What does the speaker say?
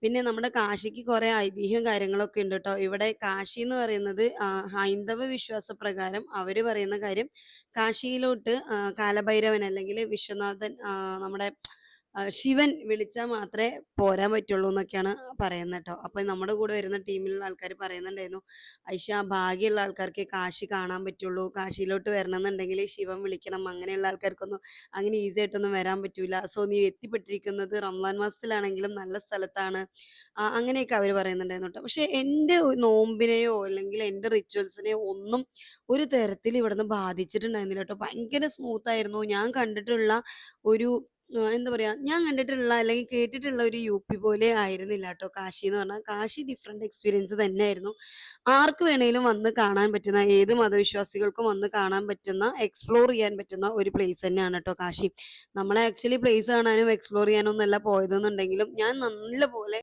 പിന്നെ നമ്മുടെ കാശിക്ക് കുറെ ഐതിഹ്യവും കാര്യങ്ങളൊക്കെ ഉണ്ട് കേട്ടോ. ഇവിടെ കാശി എന്ന് പറയുന്നത് ഹൈന്ദവ വിശ്വാസപ്രകാരം അവര് പറയുന്ന കാര്യം കാശിയിലോട്ട് കാലഭൈരവൻ അല്ലെങ്കിൽ വിശ്വനാഥൻ നമ്മുടെ ശിവൻ വിളിച്ചാൽ മാത്രമേ പോരാൻ പറ്റുള്ളൂ എന്നൊക്കെയാണ് പറയുന്നത് കേട്ടോ. അപ്പൊ നമ്മുടെ കൂടെ വരുന്ന ടീമിലുള്ള ആൾക്കാർ പറയുന്നുണ്ടായിരുന്നു, ഐഷ ഭാഗ്യമുള്ള ആൾക്കാർക്ക് കാശി കാണാൻ പറ്റുള്ളൂ, കാശിയിലോട്ട് വരണം എന്നുണ്ടെങ്കിൽ ശിവൻ വിളിക്കണം, അങ്ങനെയുള്ള ആൾക്കാർക്കൊന്നും അങ്ങനെ ഈസി ആയിട്ടൊന്നും വരാൻ പറ്റൂല. സോ നീ എത്തിപ്പെട്ടിരിക്കുന്നത് റംസാൻ മാസത്തിലാണെങ്കിലും നല്ല സ്ഥലത്താണ്. അങ്ങനെയൊക്കെ അവർ പറയുന്നുണ്ടായിരുന്നു കേട്ടോ. പക്ഷെ എൻ്റെ നോമ്പിനെയോ അല്ലെങ്കിൽ എൻ്റെ റിച്വൽസിനെയോ ഒന്നും ഒരു തരത്തിൽ ഇവിടുന്ന് ബാധിച്ചിട്ടുണ്ടായിരുന്നില്ല കേട്ടോ. ഭയങ്കര സ്മൂത്ത് ആയിരുന്നു. ഞാൻ കണ്ടിട്ടുള്ള ഒരു എന്താ പറയാ, ഞാൻ കണ്ടിട്ടുള്ള അല്ലെങ്കിൽ കേട്ടിട്ടുള്ള ഒരു യുപി പോലെ ആയിരുന്നില്ല കേട്ടോ കാശി എന്ന് പറഞ്ഞാൽ. കാശി ഡിഫറെന്റ് എക്സ്പീരിയൻസ് തന്നെയായിരുന്നു. ആർക്ക് വേണേലും വന്ന് കാണാൻ പറ്റുന്ന, ഏത് മതവിശ്വാസികൾക്കും വന്ന് കാണാൻ പറ്റുന്ന, എക്സ്പ്ലോർ ചെയ്യാൻ പറ്റുന്ന ഒരു പ്ലേസ് തന്നെയാണ് കേട്ടോ കാശി. നമ്മളെ ആക്ച്വലി പ്ലേസ് കാണാനും എക്സ്പ്ലോർ ചെയ്യാനും ഒന്നല്ല പോയതെന്നുണ്ടെങ്കിലും ഞാൻ നല്ല പോലെ